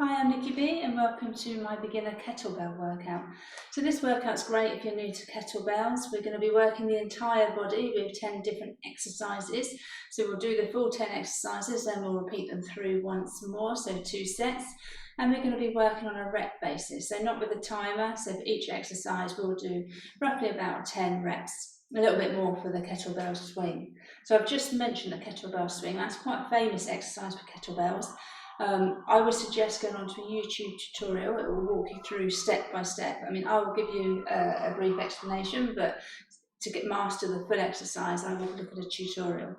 Hi, I'm NickiB and welcome to my beginner kettlebell workout. So this workout's great if you're new to kettlebells. We're going to be working the entire body with 10 different exercises. So we'll do the full 10 exercises, then we'll repeat them through once more, so 2 sets. And we're going to be working on a rep basis, so not with a timer. So for each exercise we'll do roughly about 10 reps, a little bit more for the kettlebell swing. So I've just mentioned the kettlebell swing. That's quite a famous exercise for kettlebells. I would suggest going onto a YouTube tutorial. It will walk you through step by step. I mean, I will give you a brief explanation, but to master the full exercise, I will look at a tutorial.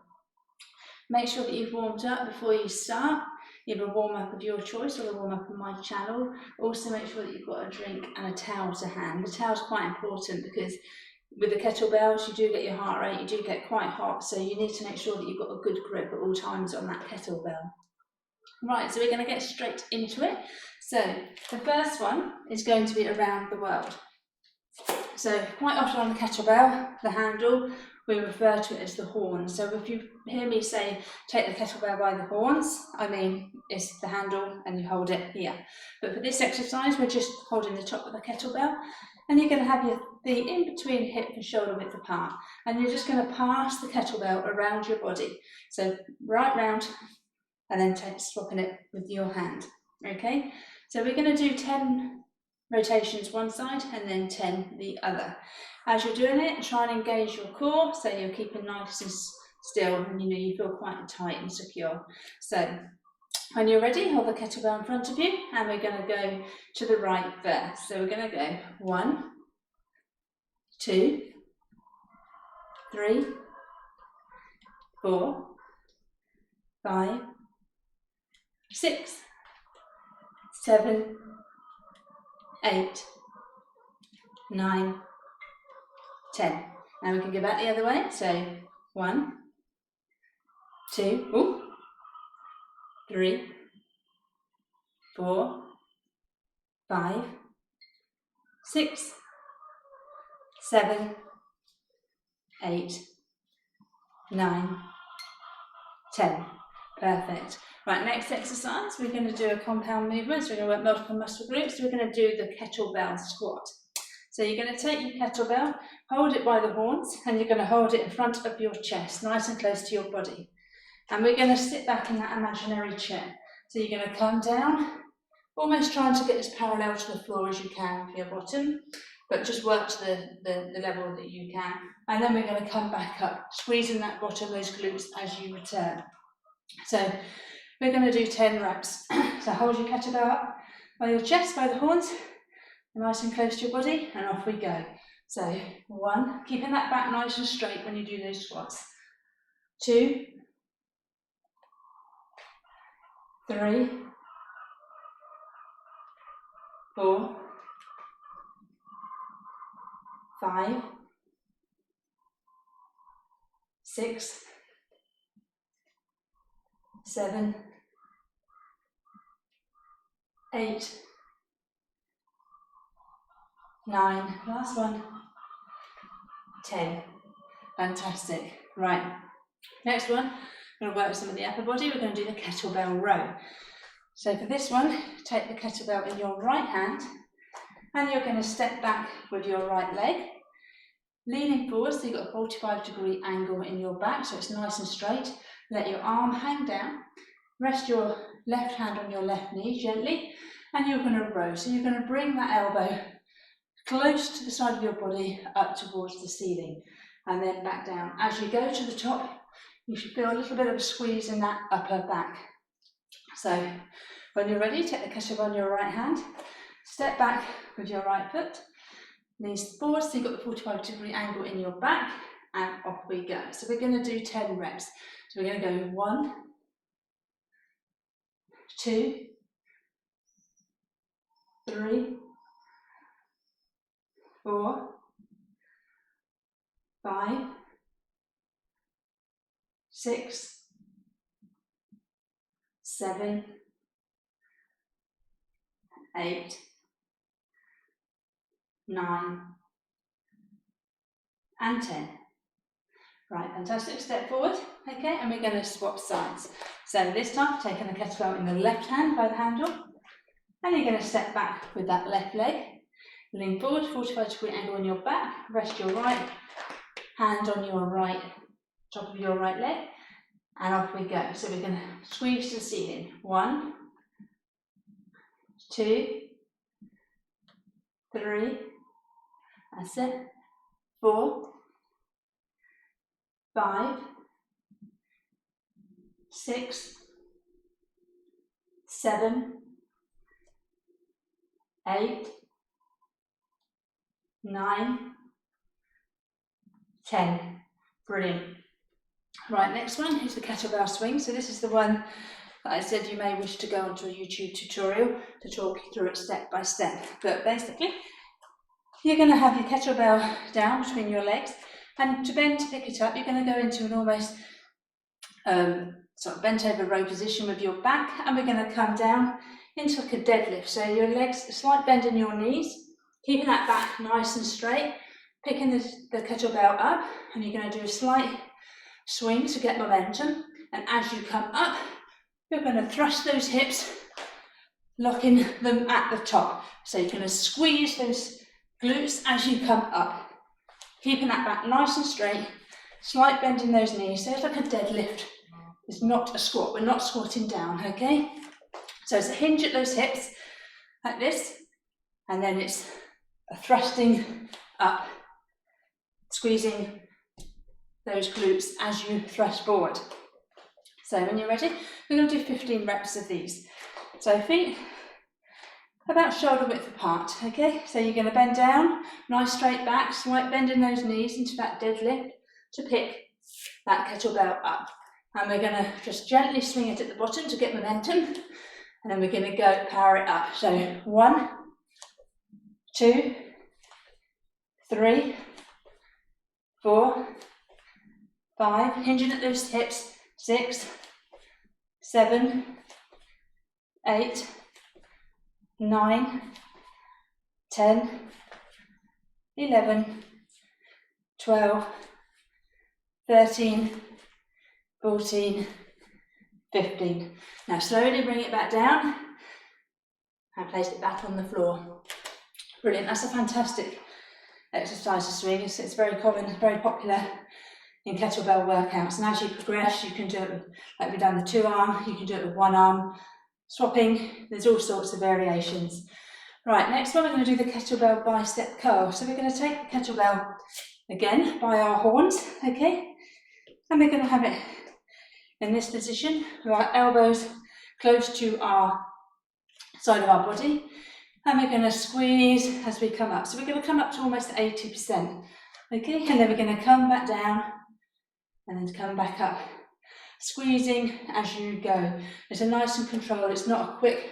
Make sure that you've warmed up before you start. Either a warm-up of your choice or a warm-up on my channel. Also make sure that you've got a drink and a towel to hand. The towel is quite important because with the kettlebells, you do get your heart rate, you do get quite hot, so you need to make sure that you've got a good grip at all times on that kettlebell. Right, so we're going to get straight into it. So the first one is going to be around the world. So quite often on the kettlebell, the handle, we refer to it as the horn. So if you hear me say, take the kettlebell by the horns, I mean, it's the handle and you hold it here. But for this exercise, we're just holding the top of the kettlebell and you're going to have your feet in between hip and shoulder width apart. And you're just going to pass the kettlebell around your body. So right round, and then swapping it with your hand, okay? So we're going to do 10 rotations one side and then 10 the other. As you're doing it, try and engage your core so you're keeping nice and still and you feel quite tight and secure. So when you're ready, hold the kettlebell in front of you and we're going to go to the right first. So we're going to go 1, 2, 3, 4, 5, 6, 7, 8, 9, 10. Now we can go back the other way. So 1, 2, 3, 4, 5, 6, 7, 8, 9, 10. Perfect. Right, next exercise, we're going to do a compound movement. So we're going to work multiple muscle groups. So we're going to do the kettlebell squat. So you're going to take your kettlebell, hold it by the horns, and you're going to hold it in front of your chest, nice and close to your body. And we're going to sit back in that imaginary chair. So you're going to come down, almost trying to get as parallel to the floor as you can for your bottom, but just work to the level that you can. And then we're going to come back up, squeezing that bottom, those glutes as you return. So we're going to do 10 reps. So hold your kettlebell up by your chest, by the horns, nice and close to your body, and off we go. So 1, keeping that back nice and straight when you do those squats. 2, 3, 4, 5, 6, 7, 8, 9, last one, 10. Fantastic. Right, next one, we're going to work some of the upper body. We're going to do the kettlebell row. So for this one, take the kettlebell in your right hand and you're going to step back with your right leg, leaning forward so you've got a 45-degree angle in your back so it's nice and straight. Let your arm hang down, rest your left hand on your left knee gently, and you're going to row. So you're going to bring that elbow close to the side of your body up towards the ceiling and then back down. As you go to the top, you should feel a little bit of a squeeze in that upper back. So when you're ready, take the kettlebell on your right hand, step back with your right foot, knees forward so you've got the 45-degree angle in your back, and off we go. So we're going to do 10 reps. So we're going to go 1, 2, 3, 4, 5, 6, 7, 8, 9, and 10. Right, fantastic. Step forward, okay, and we're going to swap sides. So this time, taking the kettlebell in the left hand by the handle, And you're going to step back with that left leg. Lean forward, 45-degree angle on your back. Rest your right hand on your right, top of your right leg. And off we go. So we're going to squeeze to the ceiling. 1, 2, 3, that's it. 4, 5, 6, 7, 8, 9, 10. Brilliant. Right, next one is the kettlebell swing. So this is the one that I said you may wish to go onto a YouTube tutorial to talk you through it step by step. But basically, you're going to have your kettlebell down between your legs, and to bend to pick it up, you're going to go into an almost sort of bent over row position with your back, and we're going to come down into like a deadlift. So your legs, a slight bend in your knees, keeping that back nice and straight, picking the kettlebell up, and you're going to do a slight swing to get momentum. And as you come up, you're going to thrust those hips, locking them at the top. So you're going to squeeze those glutes as you come up, keeping that back nice and straight, slight bend in those knees. So it's like a deadlift. It's not a squat. We're not squatting down, okay? So it's a hinge at those hips, like this, and then it's a thrusting up, squeezing those glutes as you thrust forward. So when you're ready, we're going to do 15 reps of these. So feet about shoulder width apart, okay? So you're going to bend down, nice straight back, slight bend in those knees into that deadlift to pick that kettlebell up. And we're going to just gently swing it at the bottom to get momentum. And then we're going to go power it up. So 1, 2, 3, 4, 5, hinging at those hips, 6, 7, 8, 9, 10, 11, 12, 13, 14, 15. Now slowly bring it back down and place it back on the floor. Brilliant, that's a fantastic exercise to swing. It's very common, very popular in kettlebell workouts, and as you progress you can do it like we've done the 2-arm, you can do it with 1 arm, swapping, there's all sorts of variations. Right, next one we're going to do the kettlebell bicep curl. So we're going to take the kettlebell again by our horns, okay, and we're going to have it in this position with our elbows close to our side of our body, and we're going to squeeze as we come up. So we're going to come up to almost 80%, okay, and then we're going to come back down and then come back up, squeezing as you go. It's a nice and controlled, it's not a quick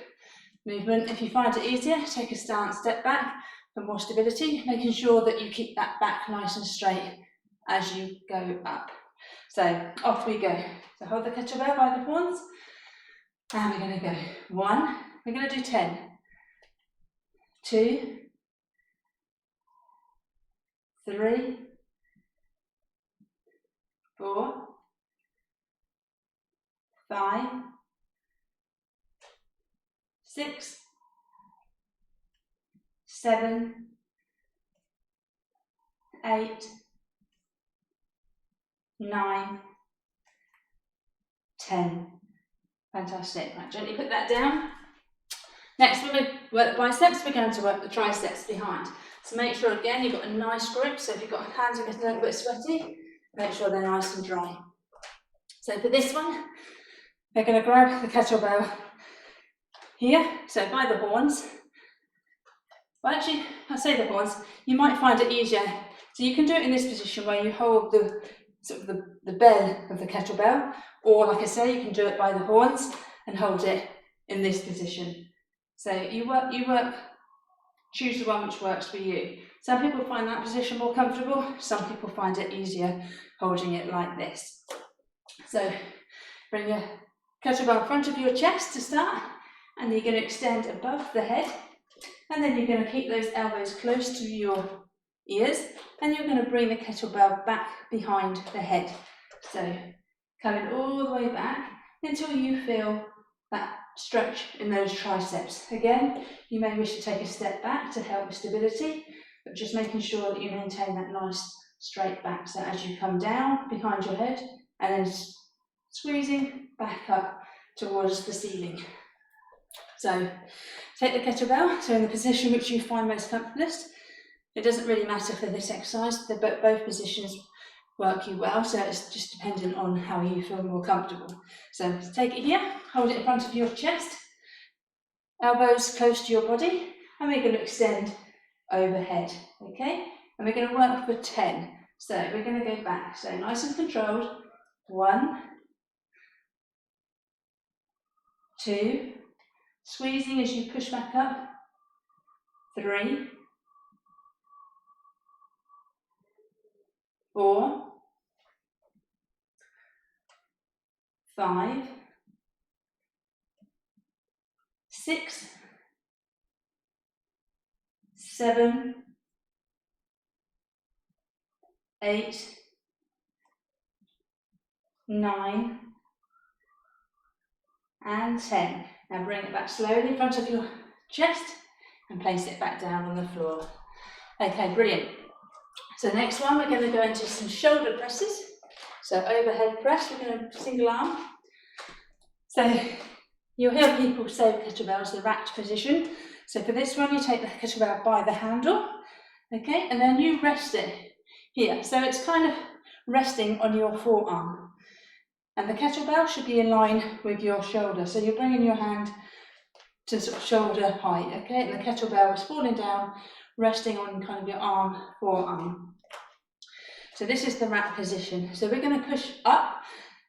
movement. If you find it easier, take a stance, step back for more stability, making sure that you keep that back nice and straight as you go up. So off we go. So hold the kettlebell by the horns, and we're going to go 1, we're going to do 10, 2, 3, 4, 5, 6, 7, 8, 9, 10. Fantastic. Right, gently put that down. Next, when we work the biceps, we're going to work the triceps behind. So make sure again you've got a nice grip. So if you've got hands that are getting a little bit sweaty, make sure they're nice and dry. So for this one, we're going to grab the kettlebell here, so by the horns. Well, actually, I say the horns, you might find it easier. So you can do it in this position where you hold the sort of the bell of the kettlebell, or like I say, you can do it by the horns and hold it in this position. So you work, choose the one which works for you. Some people find that position more comfortable, some people find it easier holding it like this. So bring your kettlebell in front of your chest to start, and you're going to extend above the head, and then you're going to keep those elbows close to your ears, and you're going to bring the kettlebell back behind the head. So coming all the way back until you feel that stretch in those triceps. Again, you may wish to take a step back to help with stability, but just making sure that you maintain that nice straight back. So as you come down behind your head and then squeezing back up towards the ceiling. So take the kettlebell, so in the position which you find most comfortablest. It doesn't really matter for this exercise, both positions work you well, so it's just dependent on how you feel more comfortable. So take it here, hold it in front of your chest, elbows close to your body, and we're going to extend overhead, okay? And we're going to work for 10. So we're going to go back, so nice and controlled. 1, 2, squeezing as you push back up. 3, 4, 5, 6, 7, 8, 9, and 10. Now bring it back slowly in front of your chest and place it back down on the floor. Okay, brilliant. So next one, we're going to go into some shoulder presses. So overhead press, we're going to single arm. So you'll hear people say kettlebells, the racked position. So for this one, you take the kettlebell by the handle, okay, and then you rest it here. So it's kind of resting on your forearm. And the kettlebell should be in line with your shoulder. So you're bringing your hand to sort of shoulder height, okay? And the kettlebell is falling down, resting on kind of your arm, forearm. So this is the rack position. So we're going to push up.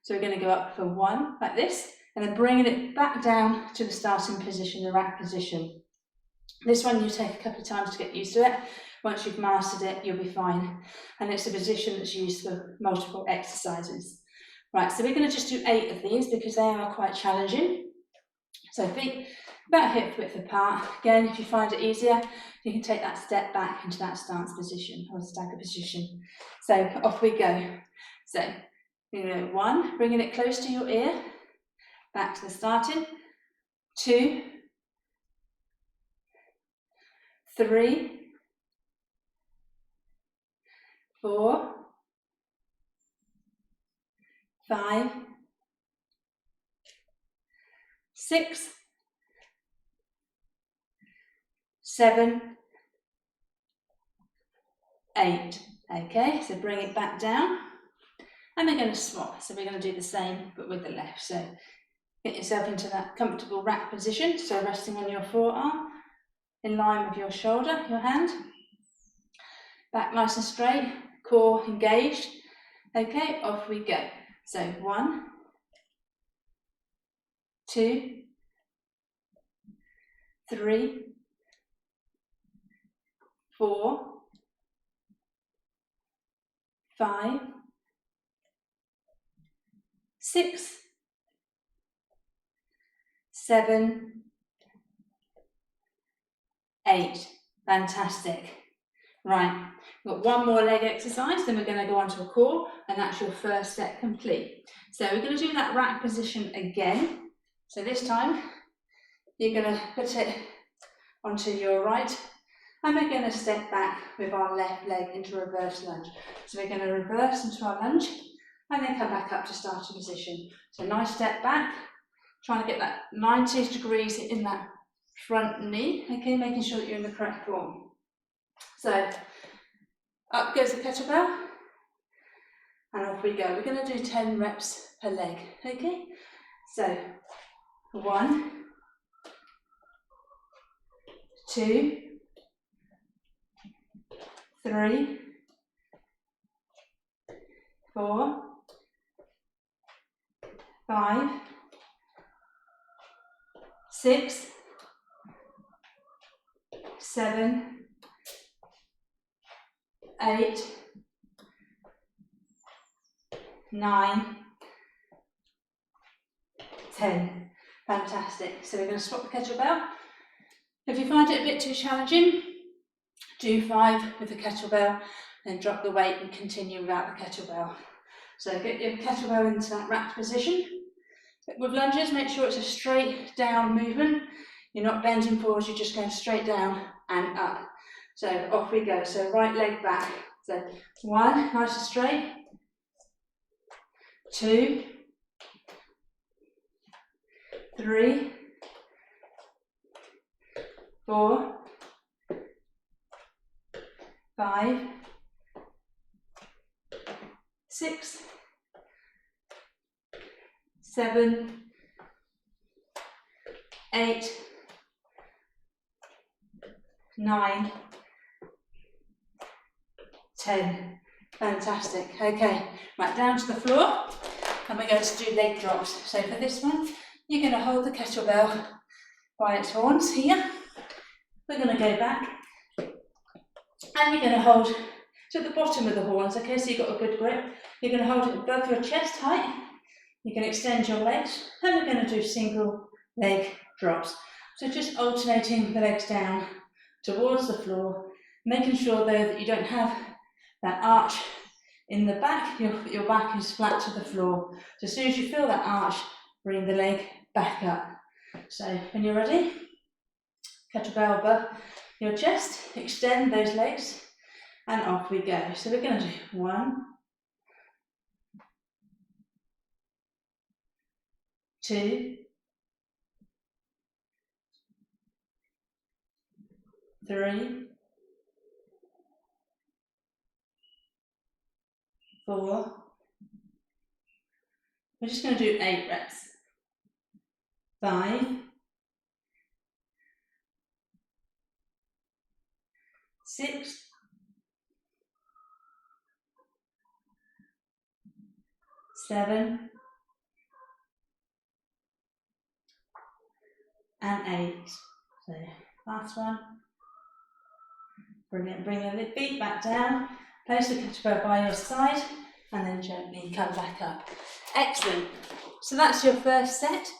So we're going to go up for 1, like this, and then bringing it back down to the starting position, the rack position. This one you take a couple of times to get used to it. Once you've mastered it, you'll be fine. And it's a position that's used for multiple exercises. Right, so we're going to just do 8 of these because they are quite challenging. So feet about hip width apart. Again, if you find it easier, you can take that step back into that stance position or stagger position. So off we go. So you know, 1, bringing it close to your ear, back to the starting. 2, 3, 4, 5, 6, 7, 8. Okay, so bring it back down. And we're going to swap. So we're going to do the same, but with the left. So get yourself into that comfortable rack position. So resting on your forearm, in line with your shoulder, your hand. Back nice and straight, core engaged. Okay, off we go. So 1, 2, 3, 4, 5, 6, 7, 8. Fantastic. Right, we've got one more leg exercise, then we're going to go on to a core, and that's your first set complete. So we're going to do that rack position again. So this time, you're going to put it onto your right, and we're going to step back with our left leg into reverse lunge. So we're going to reverse into our lunge, and then come back up to starting position. So nice step back, trying to get that 90 degrees in that front knee, okay, making sure that you're in the correct form. So up goes the kettlebell, and off we go. We're going to do 10 reps per leg, okay? So 1, 2, 3, 4, 5, 6, 7, 8, 9, 10. Fantastic. So we're going to swap the kettlebell. If you find it a bit too challenging, do 5 with the kettlebell, then drop the weight and continue without the kettlebell. So get your kettlebell into that rack position, With lunges, make sure it's a straight down movement. You're not bending forwards, you're just going straight down and up. So off we go. So right leg back. So 1, nice and straight. 2, 3, 4, 5, 6, 7, 8, 9, 10. Fantastic. Okay, right, down to the floor, and we're going to do leg drops. So for this one, you're going to hold the kettlebell by its horns here. We're going to go back, and you're going to hold to the bottom of the horns, okay, so you've got a good grip. You're going to hold it above your chest height. You can extend your legs, and we're going to do single leg drops. So just alternating the legs down towards the floor, making sure though that you don't have that arch in the back, your back is flat to the floor. So as soon as you feel that arch, bring the leg back up. So when you're ready, kettlebell above your chest, extend those legs, and off we go. So we're going to do 1, 2, 3, 4. We're just going to do 8 reps. 5, 6, 7, and 8. So last one. Brilliant. Bring the feet back down. Place the kettlebell by your side, and then gently come back up. Excellent. So that's your first set.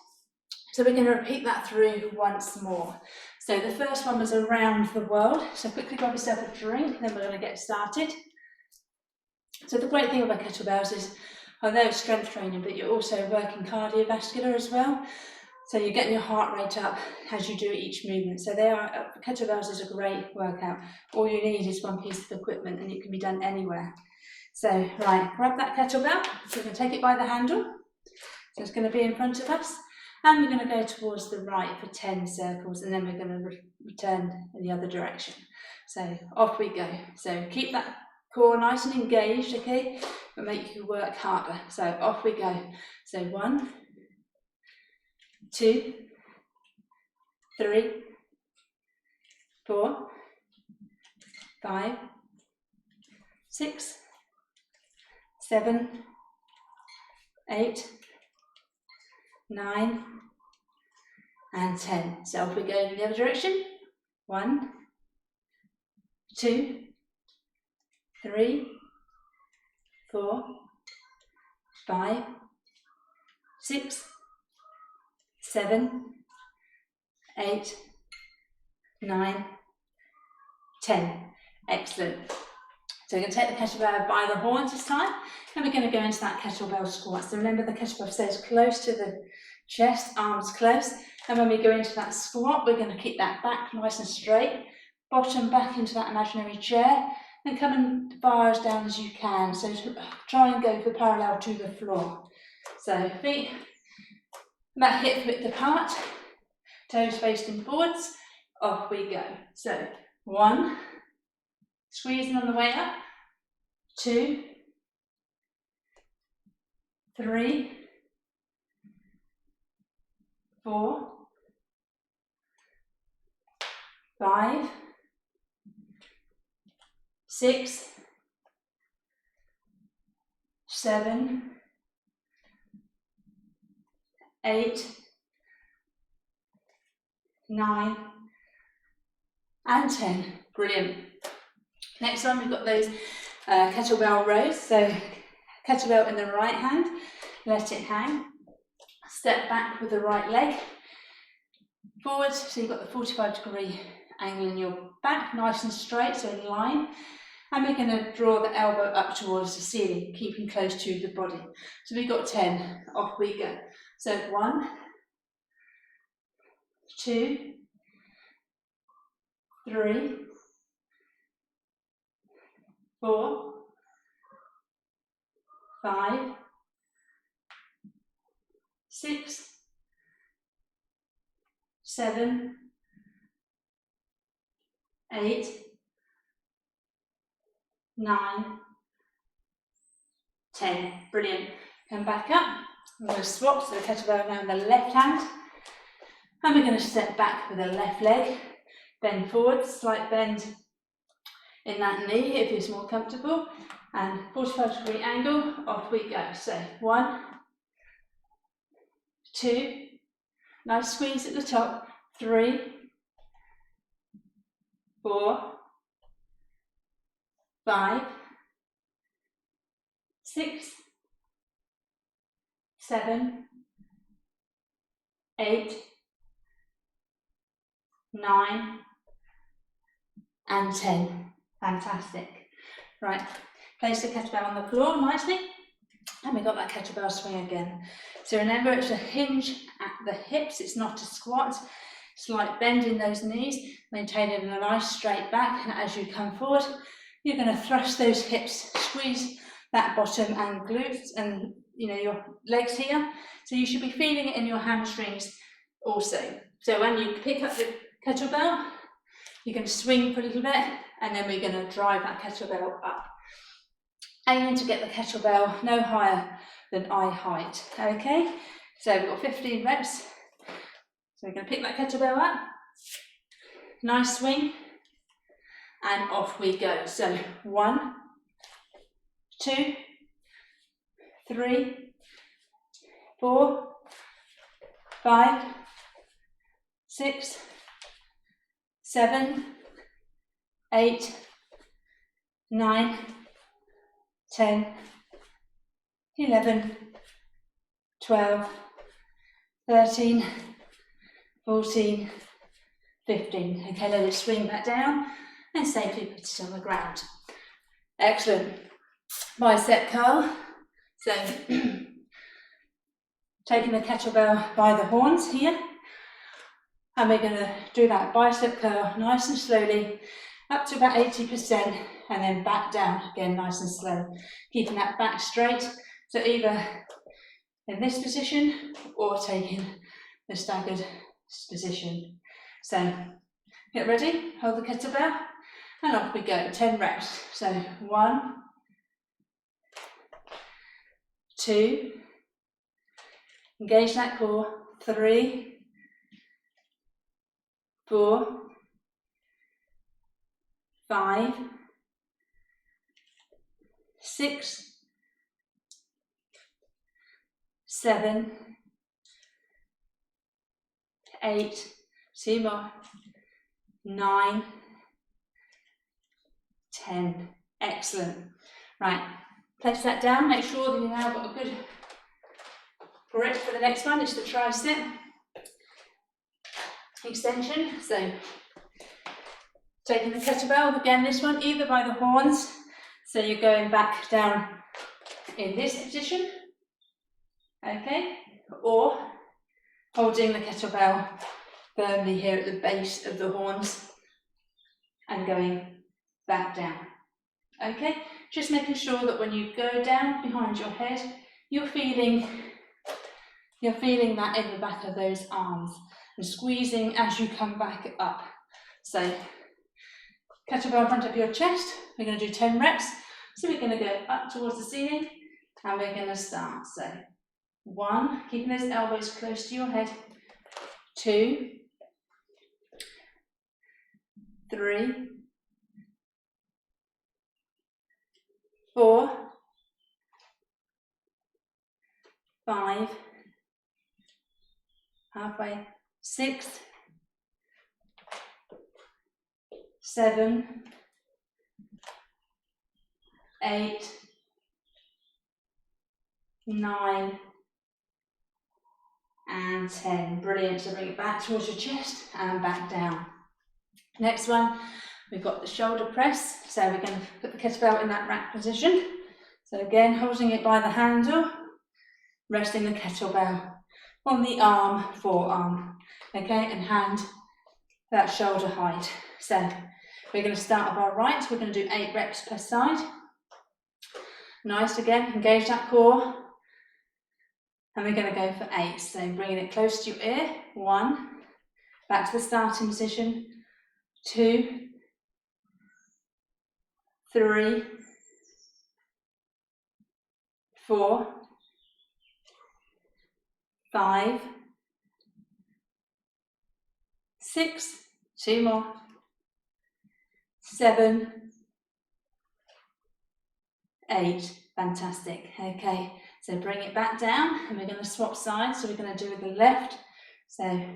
So we're going to repeat that through once more. So the first one was around the world. So quickly grab yourself a drink, then we're going to get started. So the great thing about kettlebells is, although it's strength training, but you're also working cardiovascular as well. So you're getting your heart rate up as you do each movement. So kettlebells is a great workout. All you need is one piece of equipment, and it can be done anywhere. So right, grab that kettlebell. So we're going to take it by the handle. So it's going to be in front of us. And we're going to go towards the right for 10 circles, and then we're going to return in the other direction. So off we go. So keep that core nice and engaged, okay? But make you work harder. So off we go. So 1, 2, 3, 4, 5, 6, 7, 8, 9, and 10. So if we go in the other direction, 1, 2, 3, 4, 5, 6, 7, 8, 9, 10. Excellent. So we're going to take the kettlebell by the horns this time, and we're going to go into that kettlebell squat. So remember, the kettlebell stays close to the chest, arms close, and when we go into that squat, we're going to keep that back nice and straight, bottom back into that imaginary chair, and come as far as down as you can. So try and go for parallel to the floor. So feet about hip width apart, toes facing forwards, off we go. So 1, squeezing on the way up, 2, 3, 4, 5, 6, 7, 8, 9, and 10. Brilliant. Next one, we've got those kettlebell rows. So kettlebell in the right hand, let it hang. Step back with the right leg. Forward, so you've got the 45-degree angle in your back, nice and straight, so in line. And we're going to draw the elbow up towards the ceiling, keeping close to the body. So we've got 10, off we go. So 1, 2, 3, 4, 5, 6, 7, 8, 9, 10. Brilliant. Come back up. I'm going to swap, so the kettlebell now in the left hand. And we're going to step back with the left leg. Bend forward, slight bend in that knee if it's more comfortable. And 45-degree angle, off we go. So 1, 2, nice squeeze at the top. 3, 4, 5, 6, 7, 8, 9, and 10. Fantastic. Right, place the kettlebell on the floor nicely, and we've got that kettlebell swing again. So remember, it's a hinge at the hips, it's not a squat. Slight bend in those knees, maintaining a nice straight back, and as you come forward, you're going to thrust those hips, squeeze that bottom and glutes and your legs here. So you should be feeling it in your hamstrings also. So when you pick up the kettlebell, you're going to swing for a little bit, and then we're going to drive that kettlebell up. Aiming to get the kettlebell no higher than eye height. Okay, so we've got 15 reps. So we're going to pick that kettlebell up, nice swing, and off we go. So 1, 2, 3, 4, 5, 6, 7, 8, 9, 10, 11, 12, 13, 14, 15. Okay, let it swing back down and safely put it on the ground. Excellent. Bicep curl. So taking the kettlebell by the horns here, and we're going to do that bicep curl nice and slowly up to about 80%, and then back down again nice and slow, keeping that back straight. So either in this position or taking the staggered position. So get ready, hold the kettlebell, and off we go. 10 reps. So 1, 2, engage that core. 3, 4, 5, 6, 7, 8, 2 more, 9, 10. Excellent. Right, place that down. Make sure that you've now got a good grip for the next one. It's the tricep extension. So taking the kettlebell, again this one either by the horns, so you're going back down in this position, okay, or holding the kettlebell firmly here at the base of the horns and going back down. Okay, just making sure that when you go down behind your head, you're feeling that in the back of those arms and squeezing as you come back up. So kettlebell in front of your chest, we're going to do 10 reps. So we're going to go up towards the ceiling and we're going to start. So 1, keeping those elbows close to your head. 2, 3, 4, 5, halfway, 6, 7, 8, 9, and 10. Brilliant. So bring it back towards your chest and back down. Next one, we've got the shoulder press. So we're going to put the kettlebell in that rack position. So again, holding it by the handle, resting the kettlebell on the arm, forearm, okay, and hand that shoulder height. So we're going to start with our right, we're going to do 8 reps per side. Nice, again, engage that core. And we're going to go for 8, so bringing it close to your ear. 1, back to the starting position. 2, 3, 4, 5, 6, 2 more, 7, 8, fantastic. Okay, so bring it back down and we're going to swap sides. So we're going to do with the left, so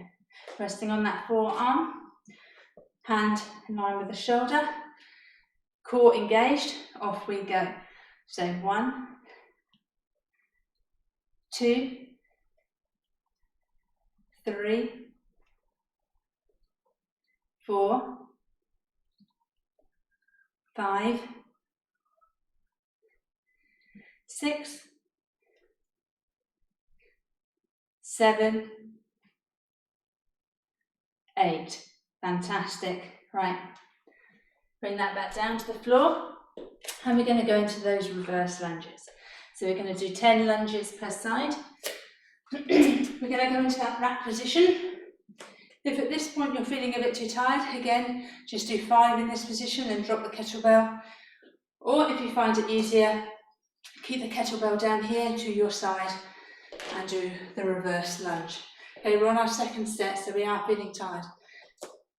resting on that forearm, hand in line with the shoulder, core engaged, off we go. So 1, 2, 3, 4, 5, 6, 7, 8. Fantastic. Right. Bring that back down to the floor. And we're going to go into those reverse lunges. So we're going to do 10 lunges per side. We're going to go into that rack position. If at this point you're feeling a bit too tired, again, just do 5 in this position and drop the kettlebell. Or if you find it easier, keep the kettlebell down here to your side and do the reverse lunge. Okay, we're on our second set, so we are feeling tired.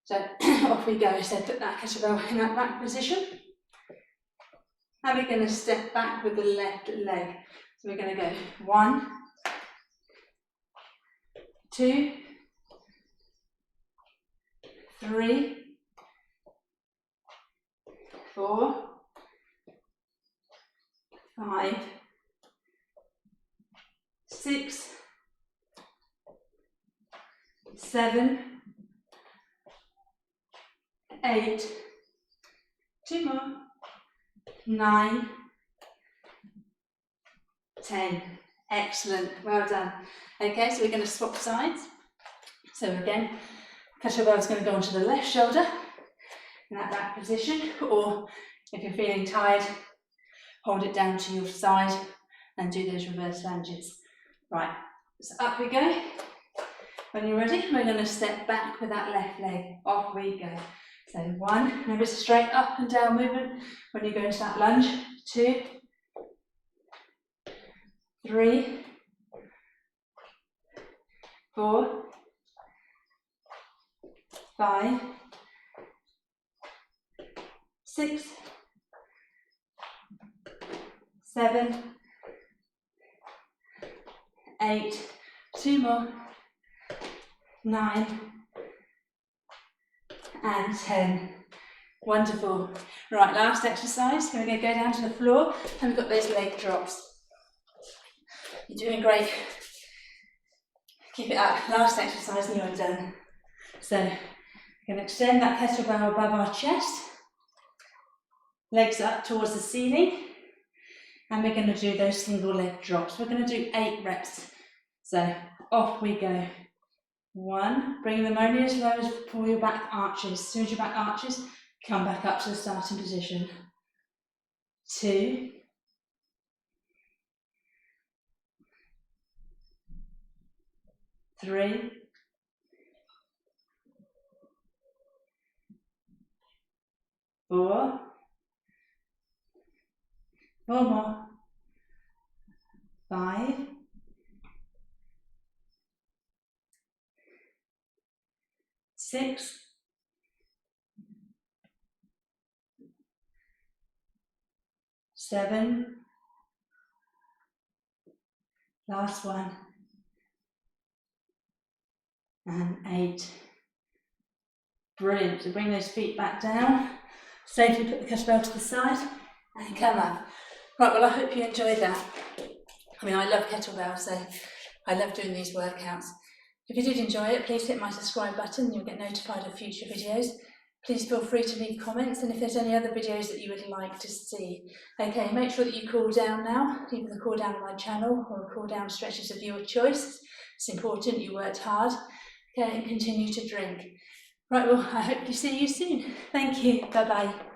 So off we go. So put that kettlebell in that rack position. And we're going to step back with the left leg. So we're going to go 1, 2, 3, 4, 5, 6, 7, 8, 2 more, 9, 10. Excellent, well done. Okay, so we're going to swap sides. So again, kettlebell is going to go onto the left shoulder in that back position, or if you're feeling tired, hold it down to your side and do those reverse lunges. Right, so up we go. When you're ready, we're going to step back with that left leg. Off we go. So 1, remember it's a straight up and down movement when you go into that lunge. 2, 3, 4, 5, 6, 7, 8, 2 more, 9, and 10. Wonderful. Right, last exercise. We're going to go down to the floor and we've got those leg drops. You're doing great. Keep it up. Last exercise and you're done. So we're going to extend that kettlebell above our chest. Legs up towards the ceiling. And we're going to do those single leg drops. We're going to do 8 reps. So off we go. 1, bring them only as low as for your back arches. As soon as your back arches, come back up to the starting position. 2, 3, 4, 4 more, 5, 6, 7, last one, and 8. Brilliant. So bring those feet back down, safely put the kettlebell to the side, and come up. Right, well I hope you enjoyed that. I mean, I love kettlebells, so I love doing these workouts. If you did enjoy it, please hit my subscribe button and you'll get notified of future videos. Please feel free to leave comments, and if there's any other videos that you would like to see. Okay, make sure that you cool down now, either the cool down on my channel or a cool down stretches of your choice. It's important you worked hard. Okay, and continue to drink. Right, well, I hope to see you soon. Thank you. Bye-bye.